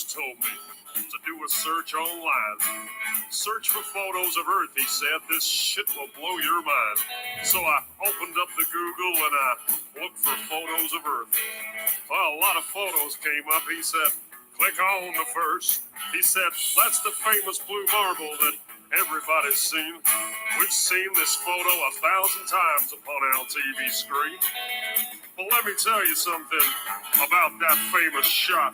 told me to do a search online. Search for photos of Earth, he said. This shit will blow your mind. So I opened up the Google and I looked for photos of Earth. Well, a lot of photos came up. He said, click on the first. He said, that's the famous blue marble that everybody's seen. We've seen this photo 1,000 times upon our TV screen. Well, let me tell you something about that famous shot.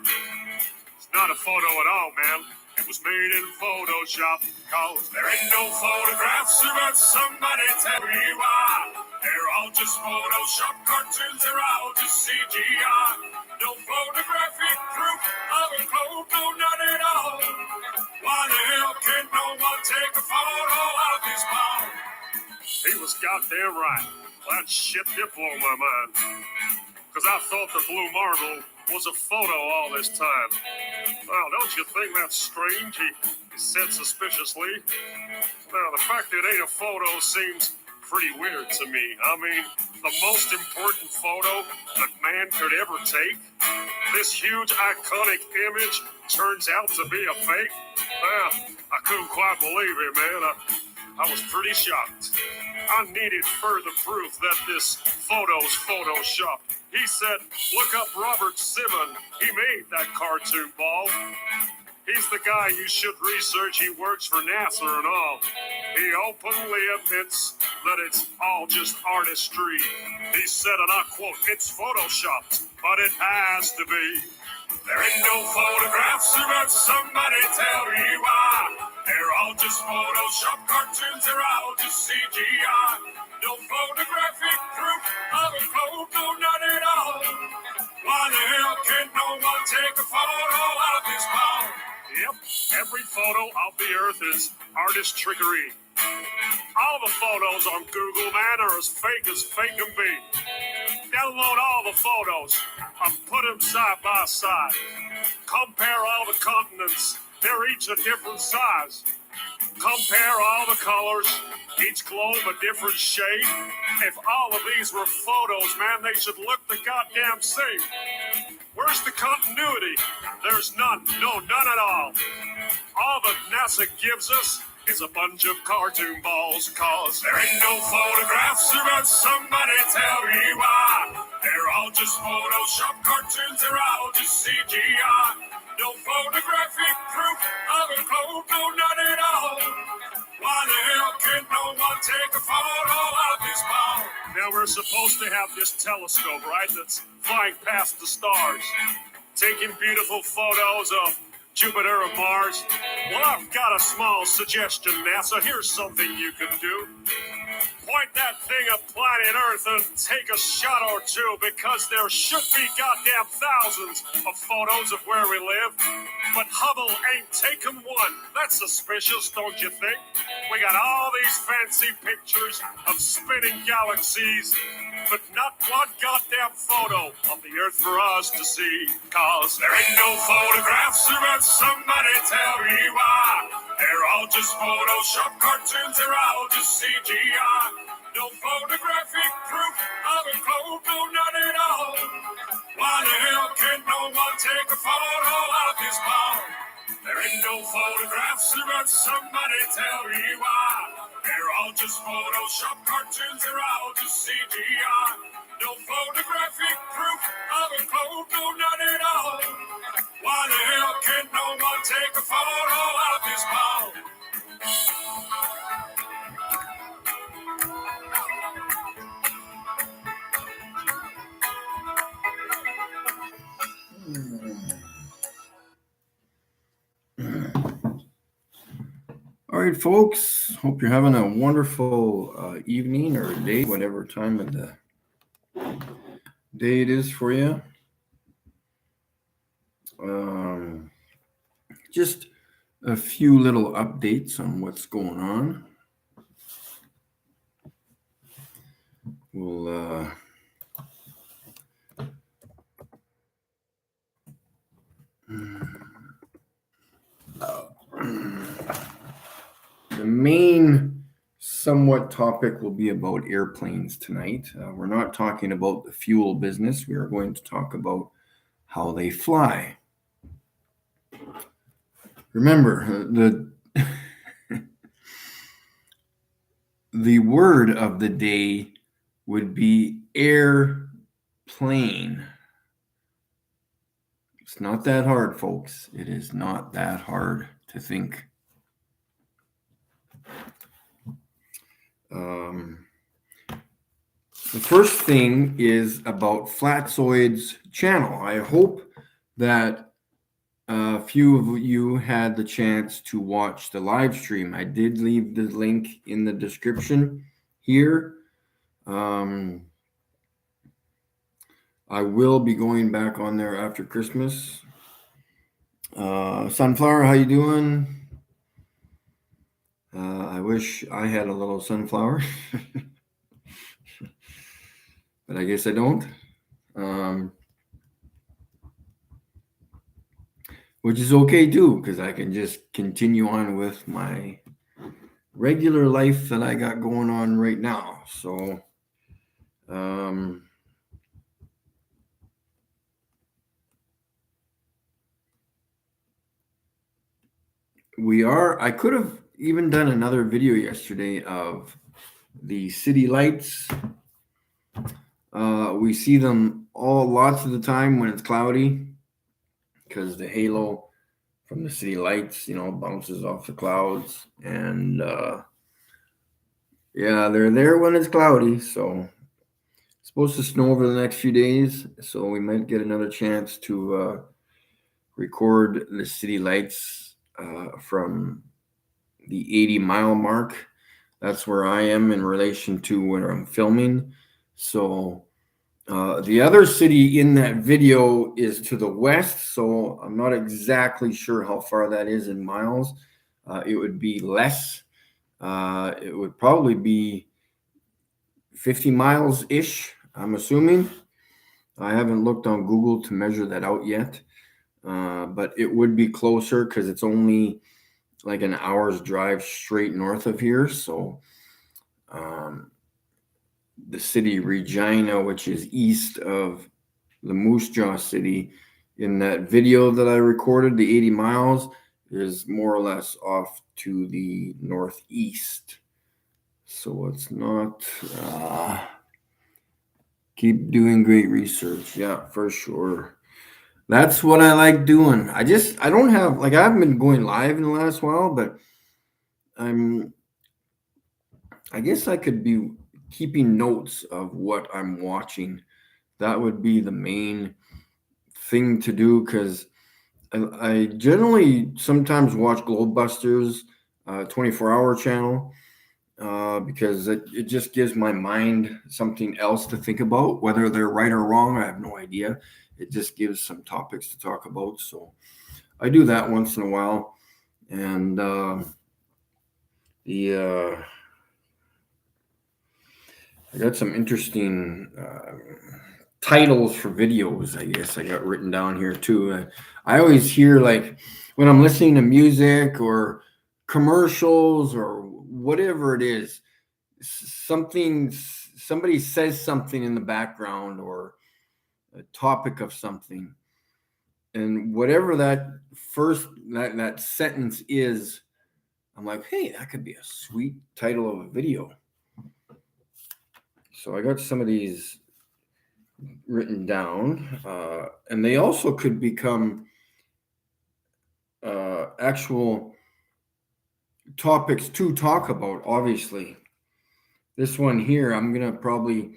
It's not a photo at all, man. It was made in Photoshop, cause there ain't no photographs, but somebody tell me why. They're all just Photoshop cartoons, they're all just CGI. No photographic proof of a clone, no, none at all. Why the hell can no one take a photo of this ball? He was goddamn right. That shit did blow my mind. Because I thought the blue marble was a photo all this time. Well, don't you think that's strange? He said suspiciously. Now, the fact that it ain't a photo seems pretty weird to me. I mean, the most important photo that man could ever take? This huge iconic image turns out to be a fake? Well, I couldn't quite believe it, man. I was pretty shocked. I needed further proof that this photo's Photoshop. He said, look up Robert Simon. He made that cartoon ball. He's the guy you should research. He works for NASA and all. He openly admits that it's all just artistry. He said, and I quote, it's photoshopped, but it has to be. There ain't no photographs, but somebody tell me why. They're all just Photoshop cartoons, they're all just CGI. No photographic proof of a clone, no, none at all. Why the hell can no one take a photo of this ball? Yep, every photo of the Earth is artist trickery. All the photos on Google, man, are as fake can be. Download all the photos and put them side by side. Compare all the continents. They're each a different size. Compare all the colors, each globe a different shade. If all of these were photos, man, they should look the goddamn same. Where's the continuity? There's none. No, none at all. All that NASA gives us is a bunch of cartoon balls, cause there ain't no photographs, but somebody tell me why. They're all just Photoshop cartoons, they're all just CGI. No photographic proof of a clone, no, none at all. Why the hell can no one take a photo of this ball? Now we're supposed to have this telescope, right, that's flying past the stars, taking beautiful photos of Jupiter and Mars. Well, I've got a small suggestion, NASA. Here's something you can do. Point that thing at planet Earth and take a shot or two, because there should be goddamn thousands of photos of where we live. But Hubble ain't taken one. That's suspicious, don't you think? We got all these fancy pictures of spinning galaxies, but not one goddamn photo of the Earth for us to see. Cause there ain't no photographs, but somebody tell me why. They're all just Photoshop cartoons, they're all just CGI. No photographic proof of a clone, no, none at all. Why the hell can no one take a photo of this ball? There ain't no photographs, but somebody tell me why. They're all just Photoshop cartoons, they're all just CGI. No photographic proof of a clone, no, none at all. Why the hell can no one take a photo of this ball? All right, folks. Hope you're having a wonderful evening or day, whatever time of the day it is for you. Just a few little updates on what's going on. We'll the main somewhat topic will be about airplanes tonight. We're not talking about the fuel business. We are going to talk about how they fly. Remember, the word of the day would be airplane. It's not that hard, folks. It is not that hard to think. The first thing is about Flatzoid's channel. I hope that a few of you had the chance to watch the live stream. I did leave the link in the description here. I will be going back on there after Christmas. Sunflower, how you doing? I wish I had a little sunflower, but I guess I don't. Which is okay too, because I can just continue on with my regular life that I got going on right now. So, I could have even done another video yesterday of the city lights. We see them lots of the time when it's cloudy, because the halo from the city lights, bounces off the clouds. And yeah, they're there when it's cloudy. So it's supposed to snow over the next few days. So we might get another chance to record the city lights from the 80-mile mark. That's where I am in relation to where I'm filming. So the other city in that video is to the west, so I'm not exactly sure how far that is in miles. It would be less. It would probably be 50 miles-ish, I'm assuming. I haven't looked on Google to measure that out yet, but it would be closer because it's only like an hour's drive straight north of here. So the city Regina, which is east of the Moose Jaw city, in that video that I recorded, the 80 miles, is more or less off to the northeast. So it's not, keep doing great research. Yeah, for sure. That's what I like doing. I don't have, I haven't been going live in the last while, but I guess I could be keeping notes of what I'm watching. That would be the main thing to do, because I generally sometimes watch Globebusters 24-hour channel because it just gives my mind something else to think about. Whether they're right or wrong, I have no idea. It just gives some topics to talk about. So I do that once in a while. And I got some interesting titles for videos, I guess I got written down here too. I always hear, like, when I'm listening to music or commercials or whatever it is, somebody says something in the background or a topic of something, and whatever that that sentence is, I'm like, hey, that could be a sweet title of a video. So I got some of these written down, and they also could become actual topics to talk about. Obviously, this one here, I'm gonna probably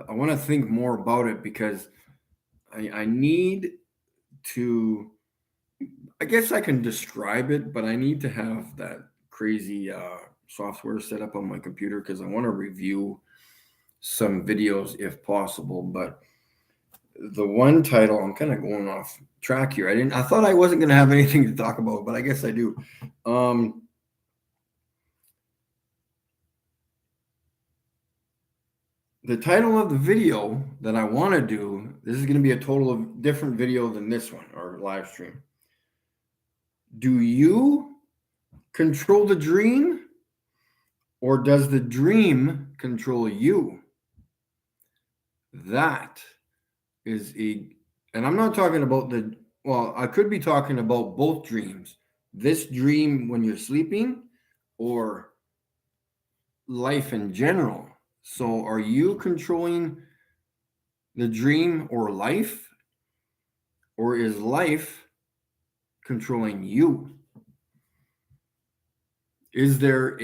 I want to think more about it, because I need to, I guess I can describe it, but I need to have that crazy software set up on my computer, because I want to review some videos if possible. But the one title, I'm kind of going off track here. I thought I wasn't going to have anything to talk about, but I guess I do. The title of the video that I want to do, this is going to be a total of different video than this one, or live stream. Do you control the dream, or does the dream control you? That is and I'm not talking about I could be talking about both dreams, this dream when you're sleeping or life in general? So are you controlling the dream or life, or is life controlling you? Is there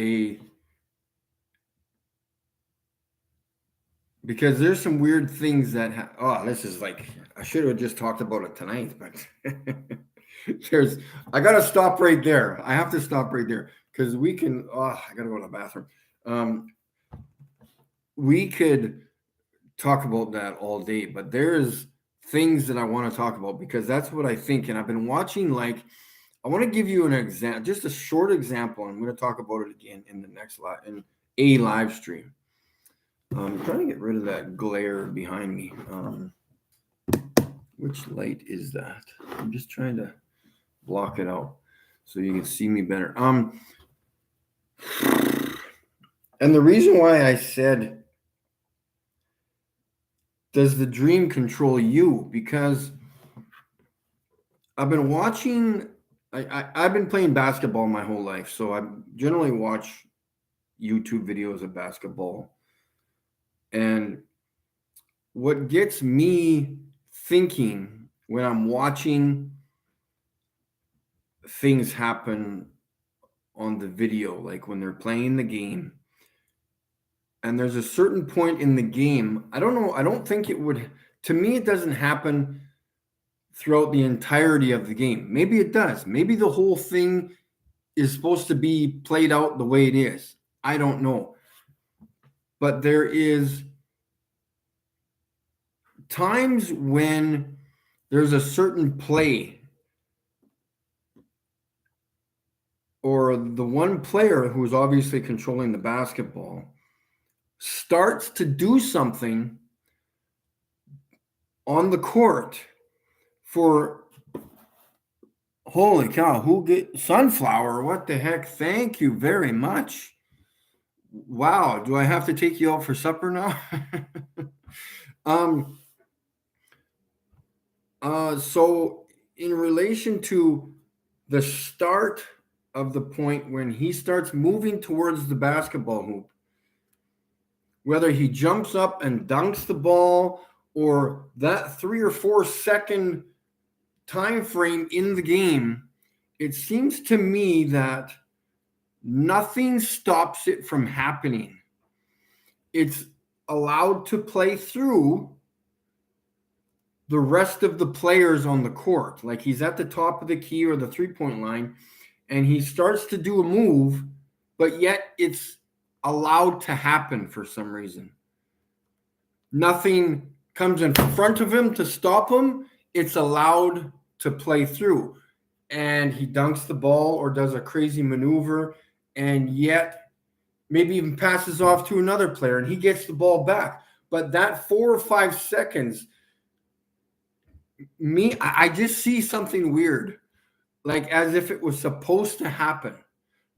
because there's some weird things that this is like, I should have just talked about it tonight, but I gotta stop right there. I have to stop right there because we can I gotta go to the bathroom. We could talk about that all day, but there's things that I want to talk about because that's what I think. And I've been watching, like, I want to give you an example, just a short example. I'm going to talk about it again in the next in a live stream. I'm trying to get rid of that glare behind me. Which light is that? I'm just trying to block it out so you can see me better. And the reason why I said, does the dream control you? Because I've been watching, I've been playing basketball my whole life. So I generally watch YouTube videos of basketball. And what gets me thinking when I'm watching things happen on the video, like when they're playing the game, and there's a certain point in the game, I don't know, I don't think it would, to me, it doesn't happen throughout the entirety of the game. Maybe it does. Maybe the whole thing is supposed to be played out the way it is. I don't know. But there is times when there's a certain play or the one player who's obviously controlling the basketball starts to do something on the court for, holy cow, who get sunflower? What the heck? Thank you very much. Wow, do I have to take you out for supper now? So in relation to the start of the point when he starts moving towards the basketball hoop, whether he jumps up and dunks the ball or that 3 or 4 second time frame in the game, it seems to me that nothing stops it from happening. It's allowed to play through the rest of the players on the court. Like he's at the top of the key or the 3-point line, and he starts to do a move, but yet it's allowed to happen for some reason. Nothing comes in front of him to stop him. It's allowed to play through. And he dunks the ball or does a crazy maneuver, and yet maybe even passes off to another player and he gets the ball back. But that 4 or 5 seconds, I just see something weird, like as if it was supposed to happen.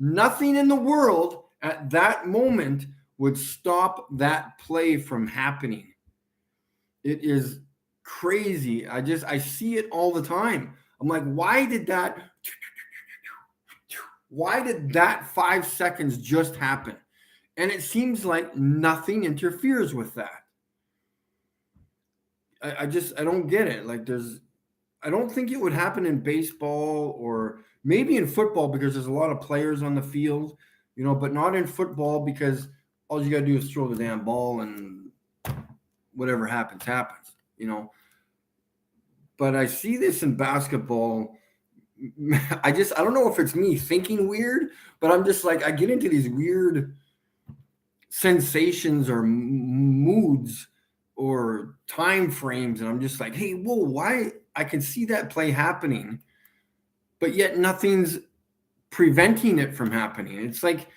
Nothing in the world at that moment would stop that play from happening. It is crazy. I see it all the time. I'm like, why did that 5 seconds just happen? And it seems like nothing interferes with that. I don't get it. Like I don't think it would happen in baseball or maybe in football because there's a lot of players on the field, but not in football because all you got to do is throw the damn ball and whatever happens. But I see this in basketball. I don't know if it's me thinking weird, but I'm just like, I get into these weird sensations or moods or time frames, and I'm just like, hey, whoa, why? I can see that play happening, but yet nothing's preventing it from happening. It's like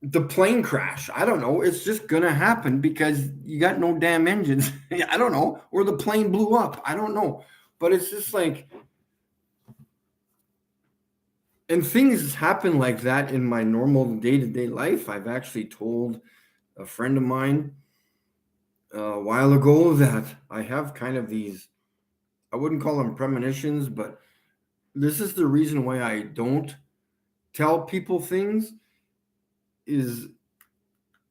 the plane crash. I don't know. It's just going to happen because you got no damn engines. I don't know. Or the plane blew up. I don't know. But it's just like, and things happen like that in my normal day-to-day life. I've actually told a friend of mine a while ago that I have kind of these, I wouldn't call them premonitions, but this is the reason why I don't tell people things. Is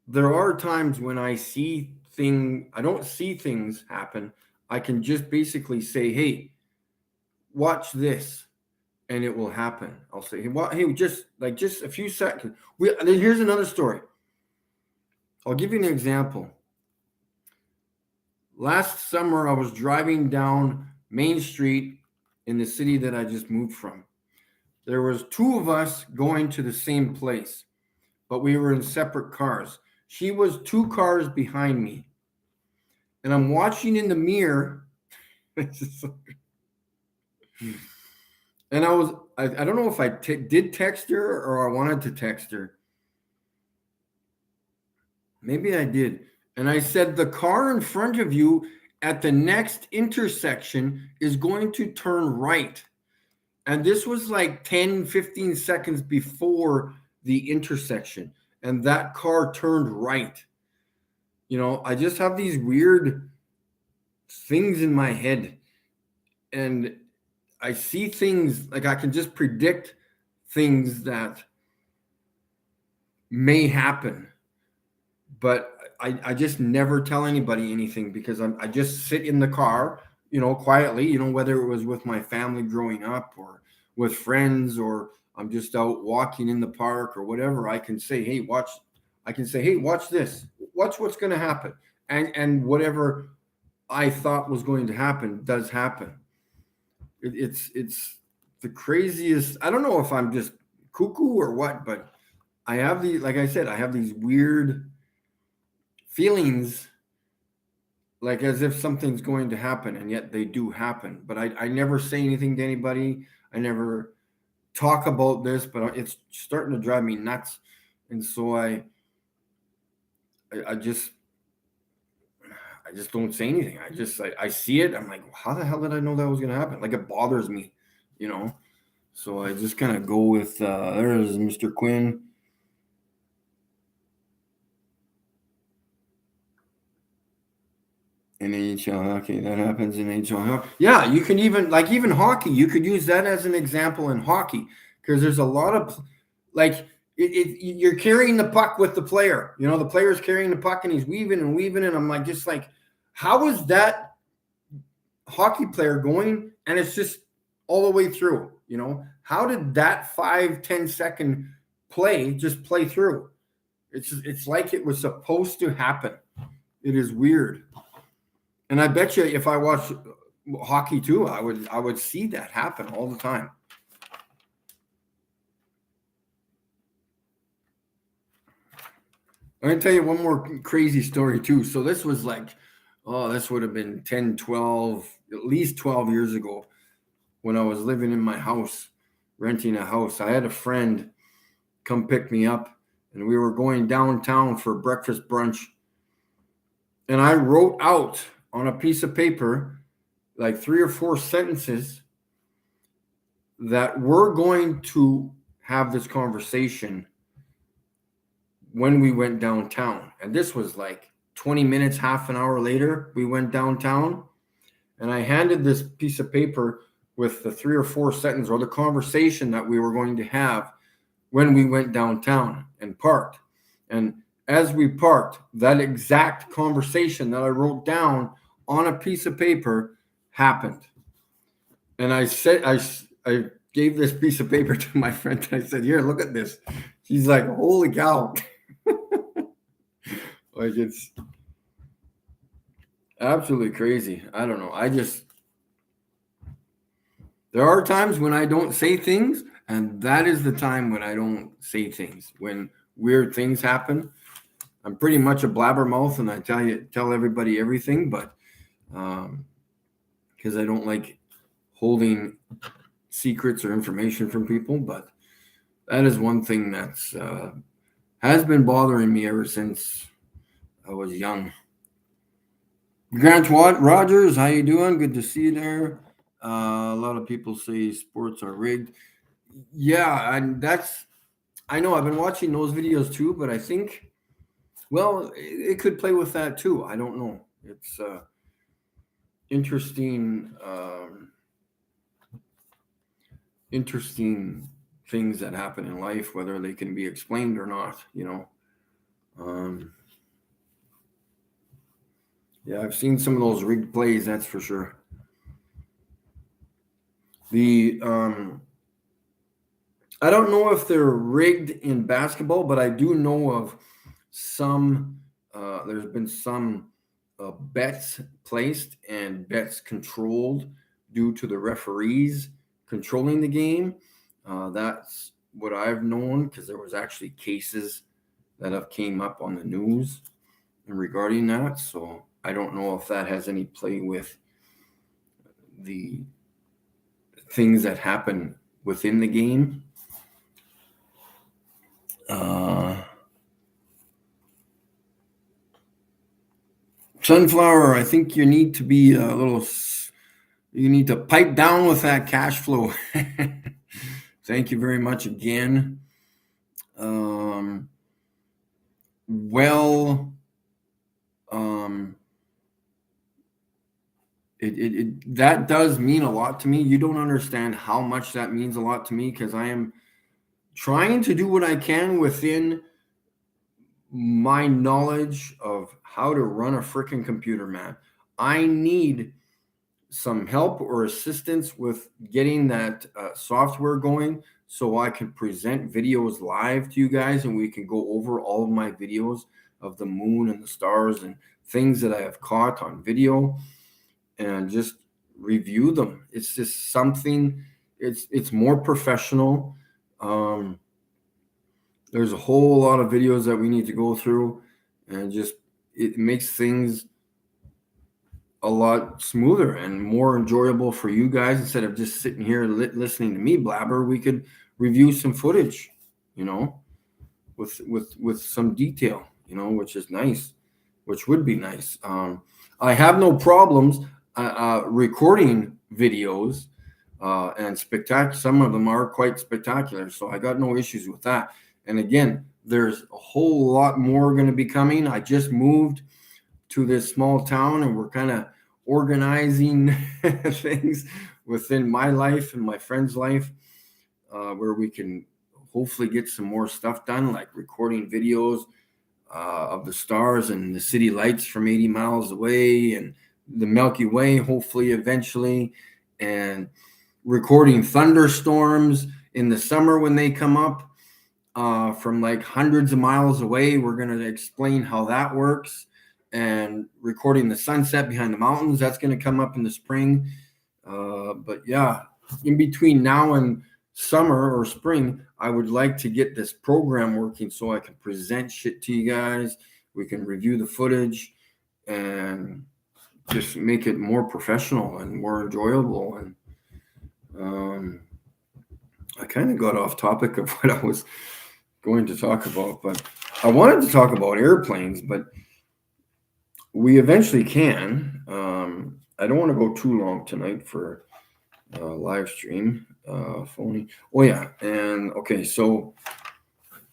there are times when I don't see things happen. I can just basically say, "Hey, watch this," and it will happen. I'll say, "Hey, just a few seconds." Here's another story. I'll give you an example. Last summer, I was driving down Main Street in the city that I just moved from. There was two of us going to the same place, but we were in separate cars. She was two cars behind me, and I'm watching in the mirror. And I don't know if I did text her or I wanted to text her. Maybe I did. And I said, the car in front of you at the next intersection is going to turn right. And this was like 10, 15 seconds before the intersection. And that car turned right. I just have these weird things in my head. And I see things, like I can just predict things that may happen. But I just never tell anybody anything because I just sit in the car, quietly, whether it was with my family growing up or with friends, or I'm just out walking in the park or whatever. I can say, hey, watch this. Watch what's going to happen. And whatever I thought was going to happen does happen. It's the craziest. I don't know if I'm just cuckoo or what, but I have like I said, I have these weird feelings, like as if something's going to happen, and yet they do happen. But I never say anything to anybody. I never talk about this, but it's starting to drive me nuts. And so I just don't say anything. I see it. I'm like, how the hell did I know that was going to happen? Like, it bothers me, So I just kind of go with, there's Mr. Quinn. In NHL hockey, that happens in NHL hockey. Yeah, you can even hockey. You could use that as an example in hockey because there's a lot of you're carrying the puck with the player. The player's carrying the puck and he's weaving, and I'm like, just like, how is that hockey player going? And it's just all the way through. How did that 5-10 second play just play through? It's like it was supposed to happen. It is weird. And I bet you if I watch hockey too, I would see that happen all the time. I'm going to tell you one more crazy story too. So this was this would have been 10, 12, at least 12 years ago when I was living in my house, renting a house. I had a friend come pick me up, and we were going downtown for breakfast brunch. And I wrote out on a piece of paper, like 3 or 4 sentences that we're going to have this conversation when we went downtown. And this was like 20 minutes, half an hour later, we went downtown, and I handed this piece of paper with the 3 or 4 sentences or the conversation that we were going to have when we went downtown and parked. And as we parked, that exact conversation that I wrote down on a piece of paper happened. And I said, I gave this piece of paper to my friend. And I said, here, look at this. She's like, holy cow. Like, it's absolutely crazy. I don't know. There are times when I don't say things, and that is the time when I don't say things. When weird things happen, I'm pretty much a blabbermouth, and I tell everybody everything, but because I don't like holding secrets or information from people. But that is one thing that's has been bothering me ever since I was young. Grant Rogers, how you doing? Good to see you there. A lot of people say sports are rigged. Yeah, and I know I've been watching those videos too, but I think, well, it could play with that too. I don't know. It's interesting. interesting things that happen in life, whether they can be explained or not, you know. Yeah, I've seen some of those rigged plays, that's for sure. The I don't know if they're rigged in basketball, but I do know of some. There's been some bets placed and bets controlled due to the referees controlling the game. That's what I've known, because there was actually cases that have came up on the news regarding that. So I don't know if that has any play with the things that happen within the game. Sunflower, I think you need to be a little, you need to pipe down with that cash flow. Thank you very much again. That does mean a lot to me. You don't understand how much that means a lot to me, because I am trying to do what I can within my knowledge of how to run a freaking computer, man. I need some help or assistance with getting that software going so I can present videos live to you guys, and we can go over all of my videos of the moon and the stars and things that I have caught on video and just review them. It's just something, it's more professional. There's a whole lot of videos that we need to go through, and just it makes things a lot smoother and more enjoyable for you guys. Instead of just sitting here listening to me blabber, we could review some footage, you know, with some detail, you know, which is nice, which would be nice. I have no problems recording videos, and some of them are quite spectacular, so I got no issues with that. And again, there's a whole lot more going to be coming. I just moved to this small town, and we're kind of organizing things within my life and my friend's life, where we can hopefully get some more stuff done, like recording videos of the stars and the city lights from 80 miles away, and the Milky Way, hopefully eventually, and recording thunderstorms in the summer when they come up from like hundreds of miles away. We're going to explain how that works. And recording the sunset behind the mountains, that's going to come up in the spring. But yeah, in between now and summer or spring, I would like to get this program working so I can present shit to you guys. We can review the footage and just make it more professional and more enjoyable. And I kind of got off topic of what I was going to talk about, but I wanted to talk about airplanes, but we eventually can. I don't want to go too long tonight for live stream. Phony. Oh yeah, and okay, so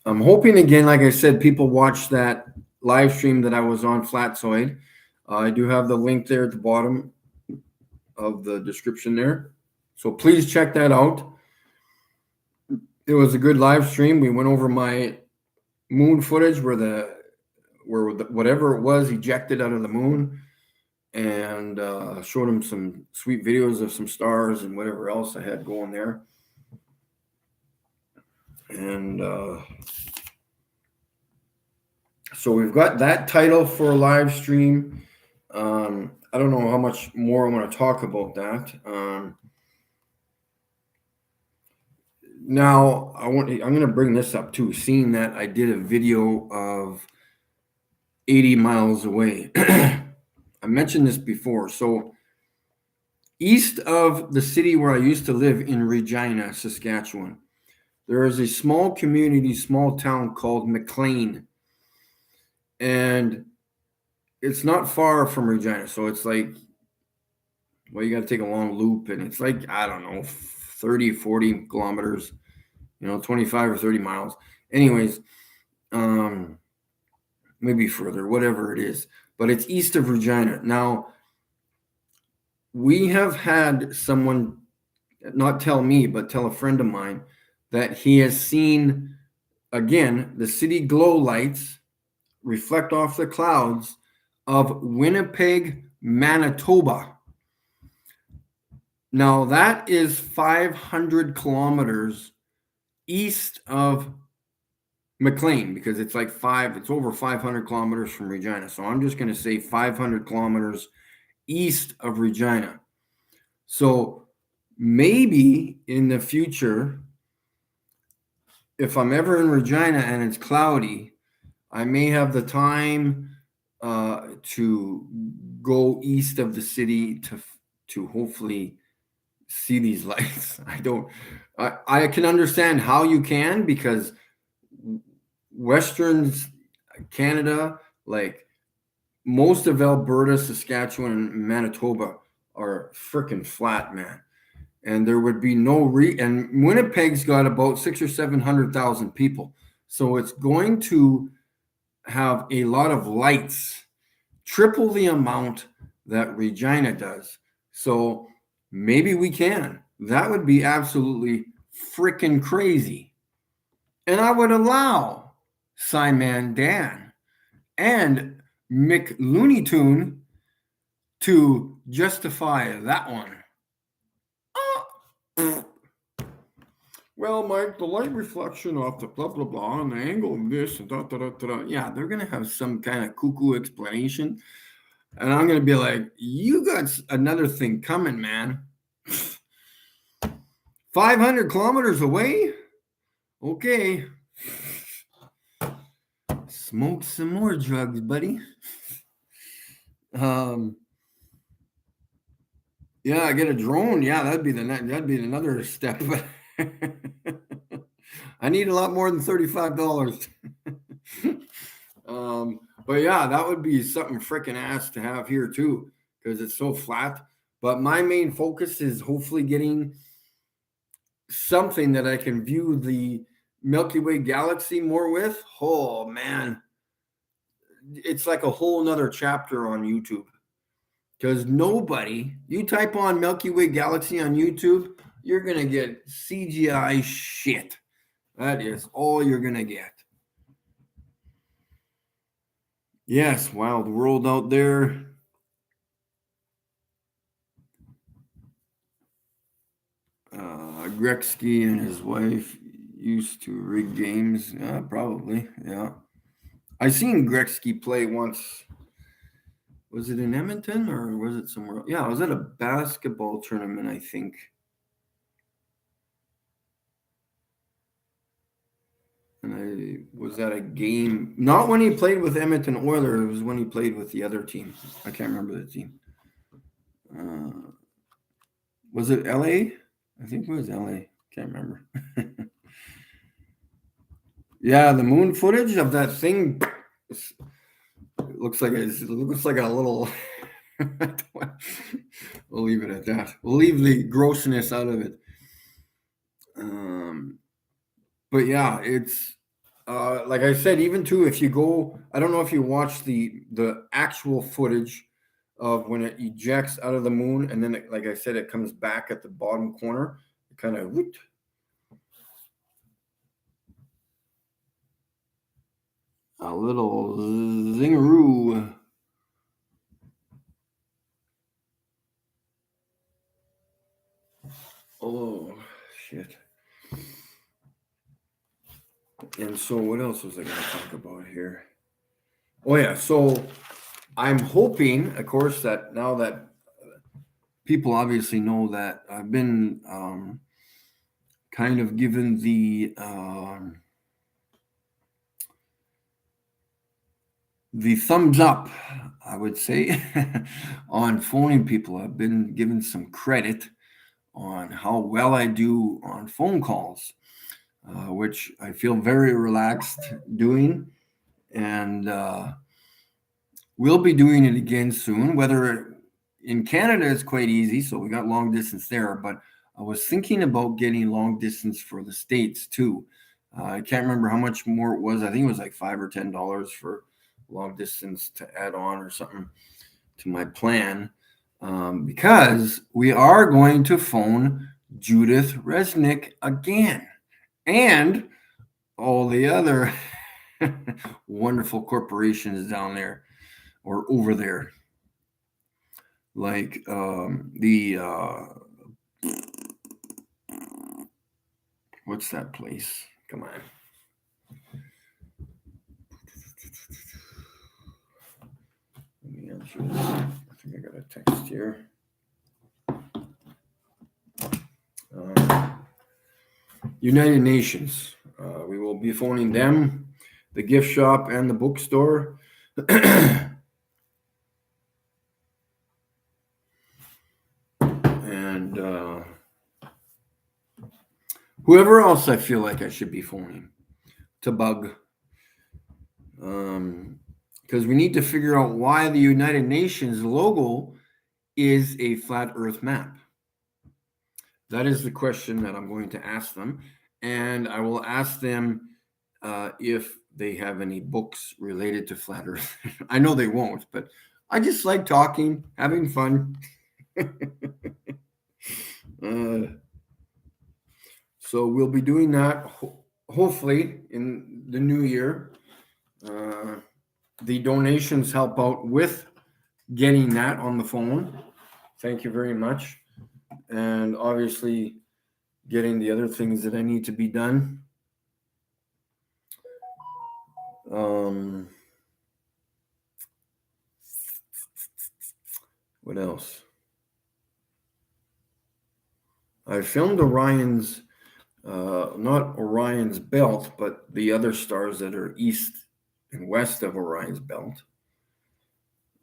I'm hoping again, like I said, people watch that live stream that I was on Flatsoid. I do have the link there at the bottom of the description there, so please check that out. It was a good live stream. We went over my moon footage where whatever it was ejected out of the moon, and showed them some sweet videos of some stars and whatever else I had going there. And so we've got that title for a live stream. I don't know how much more I want to talk about that. Now I'm going to bring this up too, seeing that I did a video of 80 miles away. I mentioned this before. So east of the city where I used to live in Regina, Saskatchewan, there is a small community, small town called McLean. And it's not far from Regina. So it's like, well, you got to take a long loop, and it's like, I don't know, 30, 40 kilometers, 25 or 30 miles. Anyways, maybe further, whatever it is. But it's east of Regina. Now, we have had someone not tell me, but tell a friend of mine that he has seen again the city glow lights reflect off the clouds of Winnipeg, Manitoba. Now that is 500 kilometers east of McLean, because it's over 500 kilometers from Regina. So I'm just going to say 500 kilometers east of Regina. So maybe in the future, if I'm ever in Regina and it's cloudy, I may have the time to go east of the city to hopefully see these lights. I can understand how you can, because Western Canada, like most of Alberta, Saskatchewan, and Manitoba are freaking flat, man. And there would be and Winnipeg's got about 600,000 or 700,000 people. So it's going to have a lot of lights, triple the amount that Regina does. So maybe we can. That would be absolutely freaking crazy. And I would allow Simon Dan and Mick Looney Tune to justify that one. Well, Mike, the light reflection off the blah, blah, blah, and the angle of this, and da, da, da, da, da. Yeah, they're going to have some kind of cuckoo explanation. And I'm going to be like, you got another thing coming, man. 500 kilometers away? Okay. Smoke some more drugs, buddy. Yeah, get a drone. Yeah, that'd be another step. I need a lot more than $35. But yeah, that would be something freaking ass to have here too, because it's so flat. But my main focus is hopefully getting something that I can view the Milky Way galaxy more with. Oh man, it's like a whole nother chapter on YouTube. Because you type on Milky Way galaxy on YouTube, you're going to get CGI shit. That is all you're going to get. Yes, wild world out there. Gretzky and his wife used to rig games. Yeah, probably. Yeah. I seen Gretzky play once. Was it in Edmonton or was it somewhere else? Yeah, I was at a basketball tournament, I think. And I was at a game, not when he played with Edmonton Oilers, it was when he played with the other team. I can't remember the team. Was it LA? I think it was LA. Can't remember. Yeah, the moon footage of that thing looks like a little. We'll leave it at that. We'll leave the grossness out of it. But yeah, it's like I said, even too, if you go, I don't know if you watch the actual footage of when it ejects out of the moon, and then like I said, it comes back at the bottom corner, it kind of a little zingaroo. Oh shit. And so what else was I going to talk about here? Oh yeah, so I'm hoping, of course, that now that people obviously know that I've been kind of given the thumbs up, I would say, on phoning people. I've been given some credit on how well I do on phone calls, which I feel very relaxed doing. And we'll be doing it again soon. Whether in Canada it's quite easy, so we got long distance there, but I was thinking about getting long distance for the States too. I can't remember how much more it was. I think it was like $5 or $10 for long distance to add on or something to my plan, because we are going to phone Judith Resnick again, and all the other wonderful corporations down there or over there, like the what's that place? Come on. Let me answer this. I think I got a text here. United Nations. We will be phoning them, the gift shop, and the bookstore. And whoever else I feel like I should be phoning to bug. Because we need to figure out why the United Nations logo is a flat Earth map. That is the question that I'm going to ask them. And I will ask them if they have any books related to flat Earth. I know they won't, but I just like talking, having fun. So we'll be doing that hopefully in the new year. The donations help out with getting that on the phone. Thank you very much. And obviously getting the other things that I need to be done. What else? I filmed Orion's, not Orion's belt, but the other stars that are east and west of Orion's belt.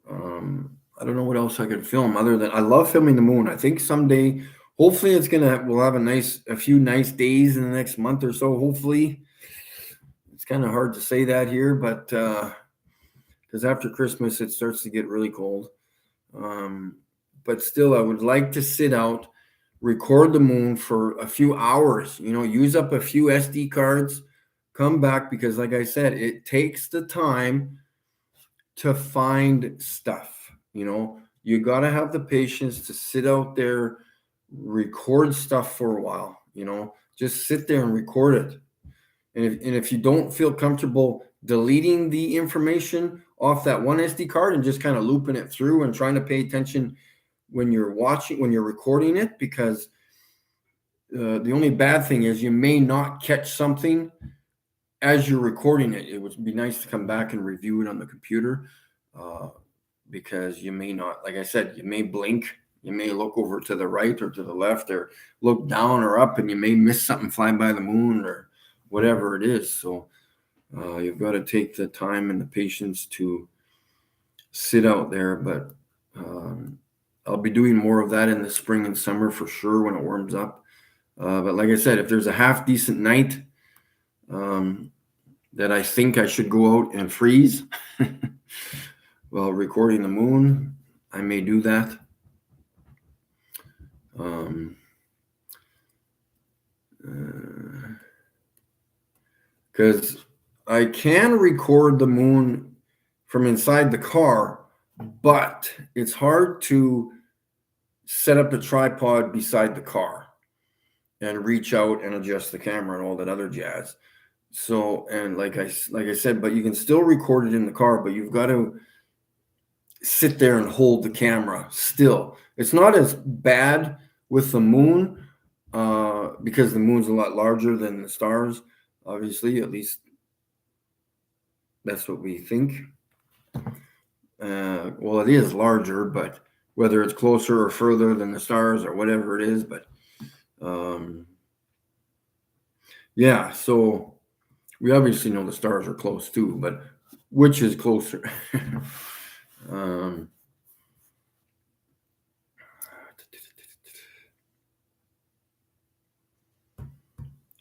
I don't know what else I could film other than I love filming the moon. I think someday, hopefully, we'll have a few nice days in the next month or so. Hopefully, it's kind of hard to say that here, but because after Christmas it starts to get really cold. But still, I would like to sit out, record the moon for a few hours. Use up a few SD cards, come back, because like I said, it takes the time to find stuff. You got to have the patience to sit out there, record stuff for a while. Just sit there and record it. And if you don't feel comfortable deleting the information off that one SD card and just kind of looping it through and trying to pay attention when you're recording it, because the only bad thing is you may not catch something as you're recording it. It would be nice to come back and review it on the computer, because you may not, like I said, you may blink, you may look over to the right or to the left, or look down or up, and you may miss something flying by the moon or whatever it is. So you've got to take the time and the patience to sit out there. But I'll be doing more of that in the spring and summer for sure when it warms up. But like I said, if there's a half decent night that I think I should go out and freeze while recording the moon, I may do that. Because I can record the moon from inside the car, but it's hard to set up a tripod beside the car and reach out and adjust the camera and all that other jazz. So, and like I said, but you can still record it in the car, but you've got to sit there and hold the camera still. It's not as bad with the moon because the moon's a lot larger than the stars, obviously, at least that's what we think. Well, it is larger, but whether it's closer or further than the stars or whatever it is, but yeah, so we obviously know the stars are close too, but which is closer?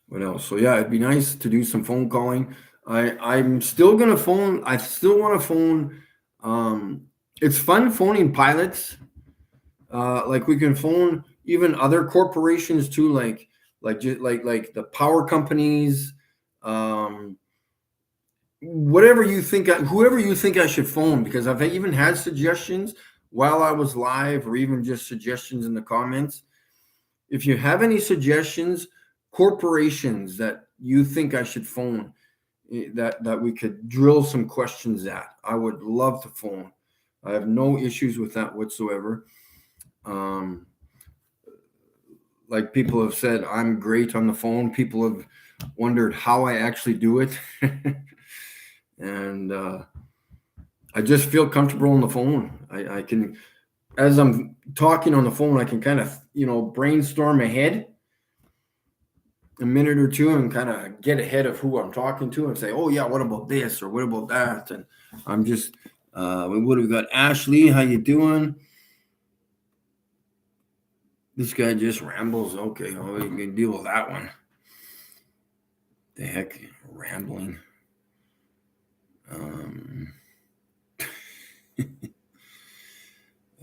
What else? So yeah, it'd be nice to do some phone calling. I'm still gonna phone. I still want to phone. It's fun phoning pilots. Like we can phone even other corporations too, like the power companies. Whatever you think, whoever you think I should phone, because I've even had suggestions while I was live, or even just suggestions in the comments. If you have any suggestions, corporations that you think I should phone, that we could drill some questions at, I would love to phone. I have no issues with that whatsoever. Like people have said, I'm great on the phone. People have wondered how I actually do it. And I just feel comfortable on the phone. I can, as I'm talking on the phone, I can kind of, brainstorm ahead a minute or two and kind of get ahead of who I'm talking to and say, oh yeah, what about this or what about that? And I'm just, what have we got? Ashley, how you doing? This guy just rambles. Okay, well, you can deal with that one. The heck, rambling.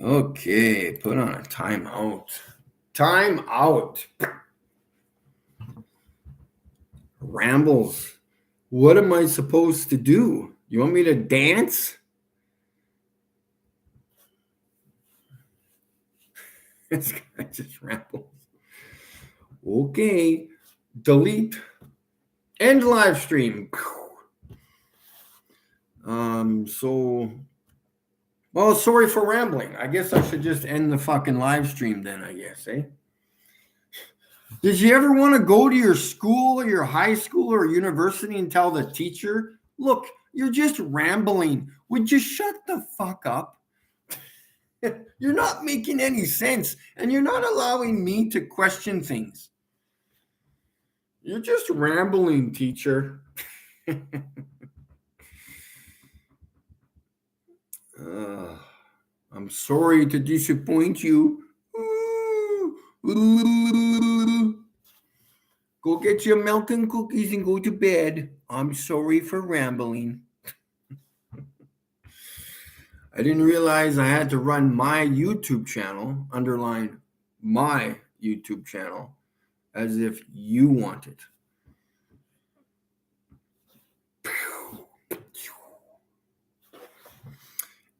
Okay, put on a timeout. Time out. Rambles. What am I supposed to do? You want me to dance? This guy just rambles. Okay, delete. End live stream. Well, sorry for rambling. I guess I should just end the fucking live stream then, I guess, eh? Did you ever want to go to your school or your high school or university and tell the teacher, look, you're just rambling. Would you shut the fuck up? You're not making any sense, and you're not allowing me to question things. You're just rambling, teacher. I'm sorry to disappoint you. Go get your milk and cookies and go to bed. I'm sorry for rambling. I didn't realize I had to run my YouTube channel, underline my YouTube channel, as if you want it.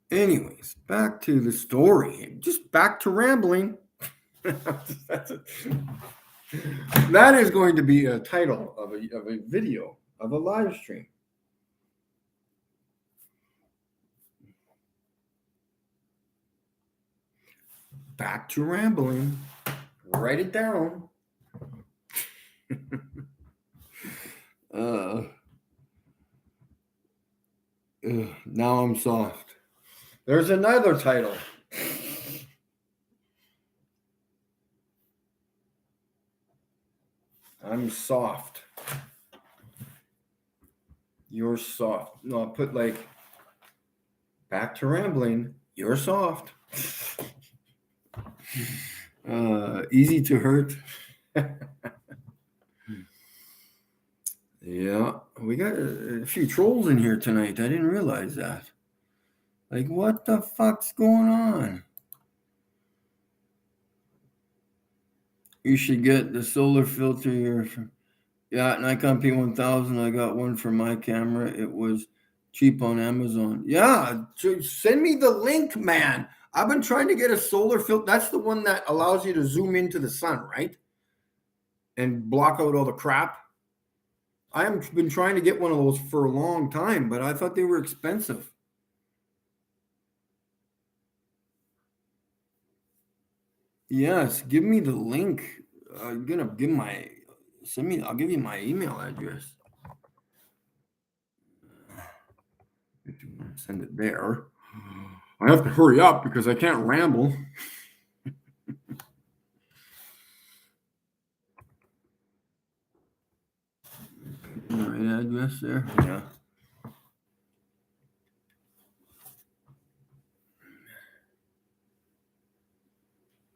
Anyways, back to the story. Just back to rambling. That is going to be a title of a video, of a live stream. Back to rambling. Write it down. Now I'm soft. There's another title. I'm soft. You're soft. No, I'll put like back to rambling. You're soft. Easy to hurt. Yeah, we got a few trolls in here tonight. I didn't realize that. Like, what the fuck's going on? You should get the solar filter here. Yeah, Nikon P1000. I got one for my camera. It was cheap on Amazon. Yeah, send me the link, man. I've been trying to get a solar filter. That's the one that allows you to zoom into the sun, right? And block out all the crap. I have been trying to get one of those for a long time, but I thought they were expensive. Yes, give me the link. I'm gonna give I'll give you my email address. If you want to send it there. I have to hurry up because I can't ramble. Right address there. Yeah.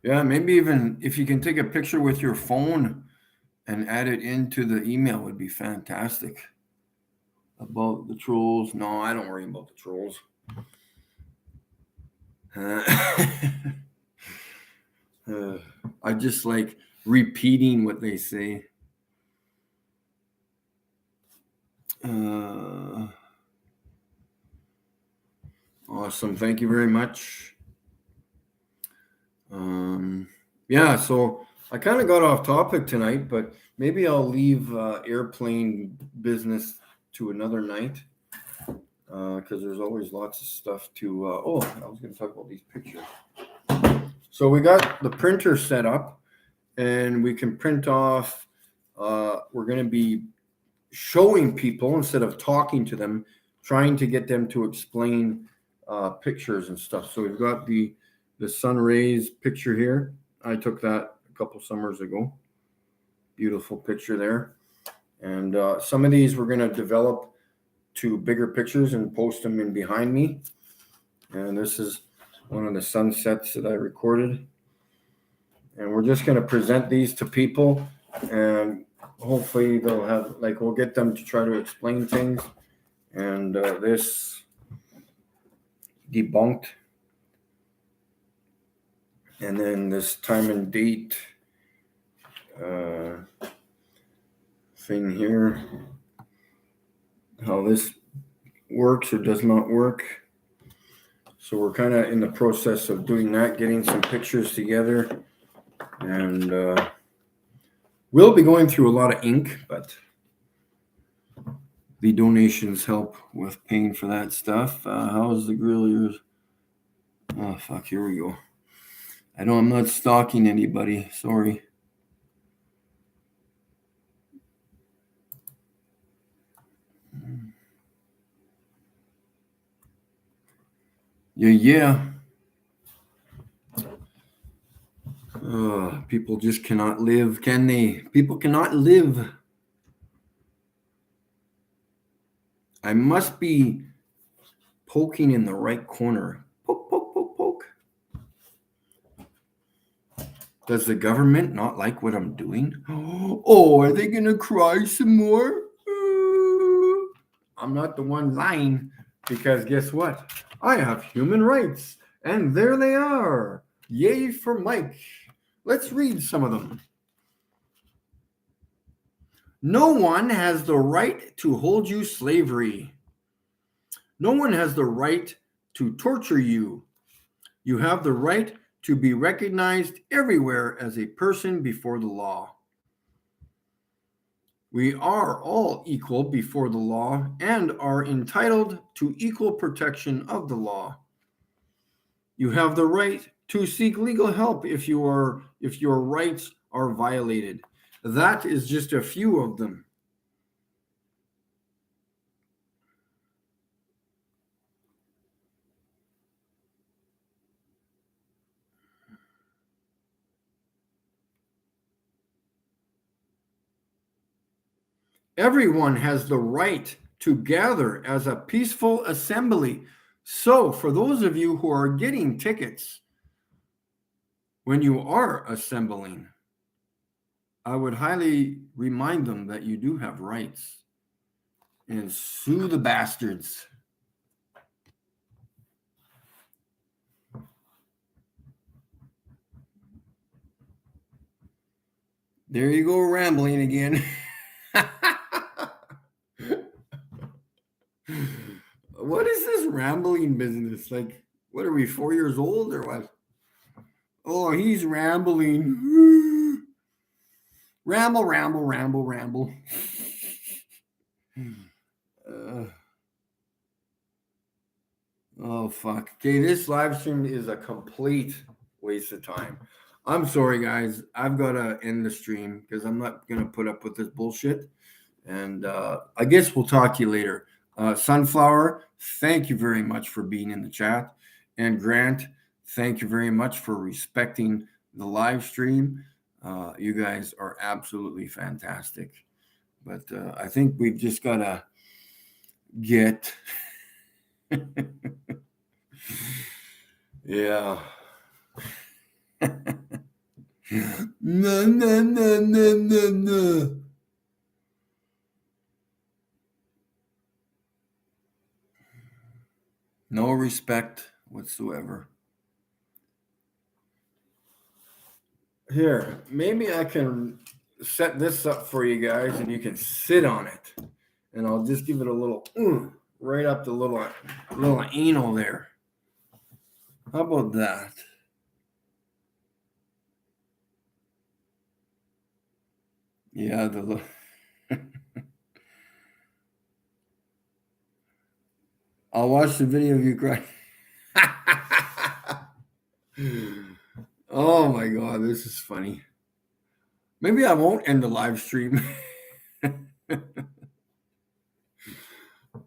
Yeah, maybe even if you can take a picture with your phone and add it into the email would be fantastic. About the trolls. No, I don't worry about the trolls. I just like repeating what they say. Awesome. Thank you very much. Yeah, so I kind of got off topic tonight, but maybe I'll leave airplane business to another night because there's always lots of stuff to. Oh, I was going to talk about these pictures. So we got the printer set up, and we can print off. We're going to be showing people instead of talking to them, trying to get them to explain pictures and stuff. So we've got the sun rays picture here. I took that a couple summers ago. Beautiful picture there. And some of these we're going to develop to bigger pictures and post them in behind me. And this is one of the sunsets that I recorded. And we're just going to present these to people, and hopefully they'll have, like, we'll get them to try to explain things. And this debunked. And then this time and date thing here, how this works or does not work. So we're kind of in the process of doing that, getting some pictures together, and we'll be going through a lot of ink, but the donations help with paying for that stuff. How's the grill yours? Oh, fuck, here we go. I know I'm not stalking anybody. Sorry. Yeah. People just cannot live, can they? People cannot live. I must be poking in the right corner. Poke, poke, poke, poke. Does the government not like what I'm doing? Oh, are they going to cry some more? I'm not the one lying, because guess what? I have human rights, and there they are. Yay for Mike. Let's read some of them. No one has the right to hold you slavery. No one has the right to torture you. You have the right to be recognized everywhere as a person before the law. We are all equal before the law and are entitled to equal protection of the law. You have the right to seek legal help if your rights are violated. That is just a few of them. Everyone has the right to gather as a peaceful assembly. So, for those of you who are getting tickets when you are assembling, I would highly remind them that you do have rights, and sue the bastards. There you go, rambling again. What is this rambling business? Like, what are we, 4 years old or what? Oh, he's rambling. Ramble, ramble, ramble, ramble. Oh, fuck. Okay, this live stream is a complete waste of time. I'm sorry, guys. I've got to end the stream because I'm not going to put up with this bullshit. And I guess we'll talk to you later. Sunflower, thank you very much for being in the chat. And Grant, thank you very much for respecting the live stream. You guys are absolutely fantastic. But I think we've just got to get... Yeah. No. No respect whatsoever. Here, maybe I can set this up for you guys and you can sit on it. And I'll just give it a little right up the little anal there. How about that? Yeah, I'll watch the video of you crying. Oh my god, this is funny. Maybe I won't end the live stream.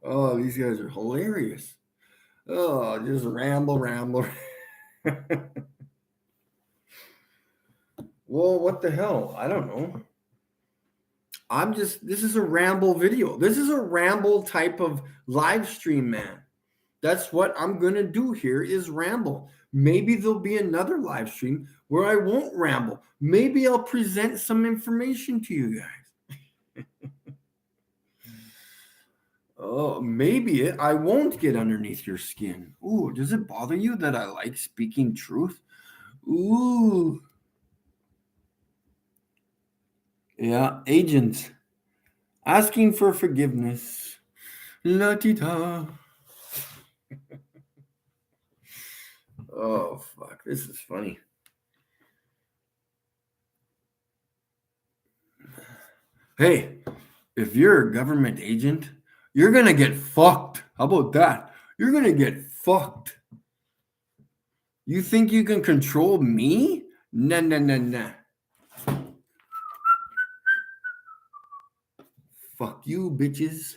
Oh, these guys are hilarious. Oh, just ramble, ramble. Well, what the hell? I don't know. This is a ramble video. This is a ramble type of live stream, man. That's what I'm going to do here is ramble. Maybe there'll be another live stream where I won't ramble. Maybe I'll present some information to you guys. Oh, maybe I won't get underneath your skin. Ooh, does it bother you that I like speaking truth? Ooh. Yeah, agent. Asking for forgiveness. La ti da. Oh, fuck. This is funny. Hey, if you're a government agent, you're going to get fucked. How about that? You're going to get fucked. You think you can control me? Nah, nah, nah, nah. Fuck you, bitches.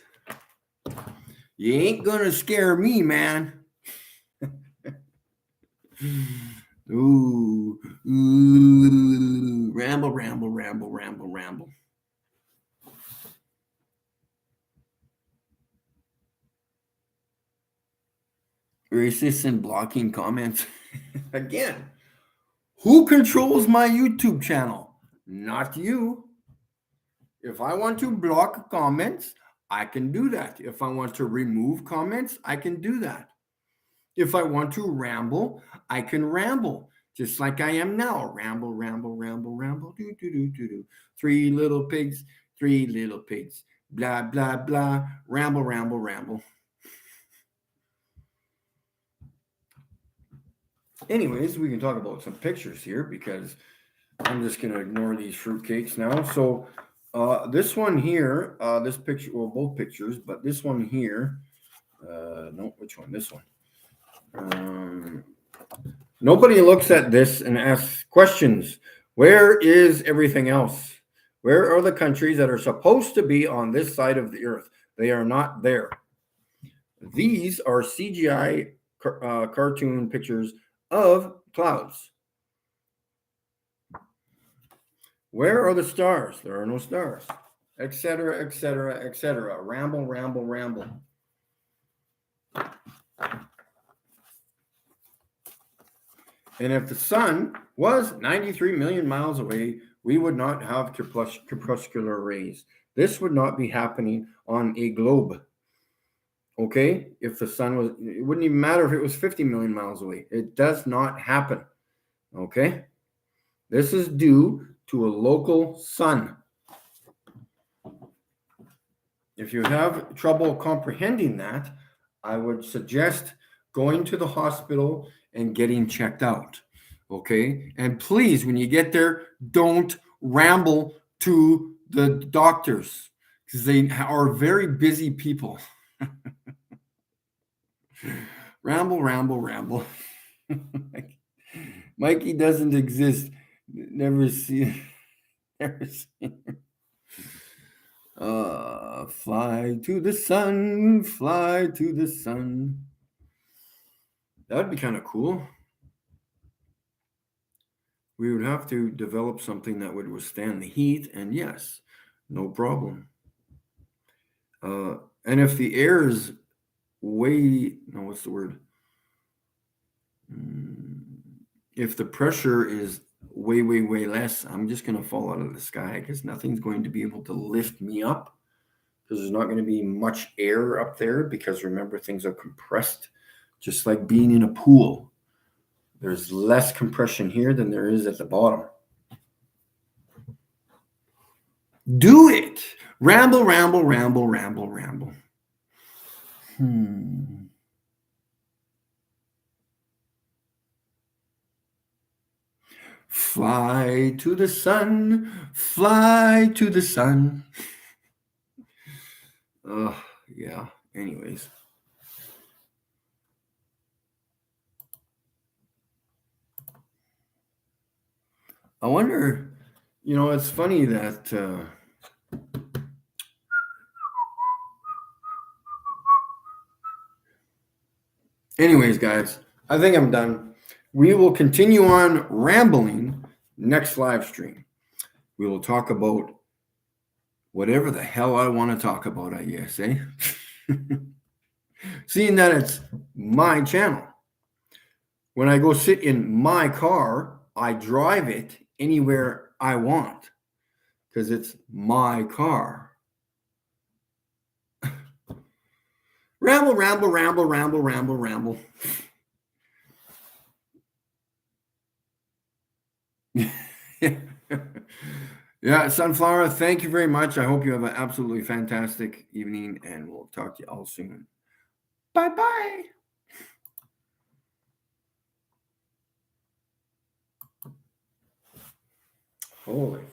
You ain't going to scare me, man. Ooh, ooh, ramble, ramble, ramble, ramble, ramble. Racist and blocking comments. Again, who controls my YouTube channel? Not you. If I want to block comments, I can do that. If I want to remove comments, I can do that. If I want to ramble, I can ramble, just like I am now. Ramble, ramble, ramble, ramble, do, do, do, do, do. Three little pigs, blah, blah, blah, ramble, ramble, ramble. Anyways, we can talk about some pictures here because I'm just going to ignore these fruitcakes now. So this one here, this picture, well, both pictures, but this one here, no, which one? This one. Nobody looks at this and asks questions. Where is everything else? Where are the countries that are supposed to be on this side of the earth? They are not there. These are CGI cartoon pictures of clouds. Where are the stars? There are no stars, etc., etc., etc. Ramble, ramble, ramble. And if the sun was 93 million miles away, we would not have crepuscular rays. This would not be happening on a globe. Okay? If the sun was, it wouldn't even matter if it was 50 million miles away. It does not happen. Okay? This is due to a local sun. If you have trouble comprehending that, I would suggest going to the hospital and getting checked out. Okay? And please, when you get there, don't ramble to the doctors because they are very busy people. Ramble, ramble, ramble. Mikey doesn't exist. Never seen. Never seen. Fly to the sun, fly to the sun. That would be kind of cool. We would have to develop something that would withstand the heat, and yes, no problem. And if the air is what's the word? If the pressure is way, way, way less, I'm just going to fall out of the sky because nothing's going to be able to lift me up because there's not going to be much air up there because remember, things are compressed, just like being in a pool. There's less compression here than there is at the bottom. Do it. Ramble, ramble, ramble, ramble, ramble. Fly to the sun, fly to the sun. Yeah. Anyways. I wonder, it's funny that anyways, guys, I think I'm done. We will continue on rambling next live stream. We will talk about whatever the hell I want to talk about, I guess, eh? Seeing that it's my channel. When I go sit in my car, I drive it anywhere I want because it's my car. Ramble, ramble, ramble, ramble, ramble, ramble. Yeah, Sunflower, thank you very much. I hope you have an absolutely fantastic evening, and we'll talk to you all soon. Bye-bye. Holy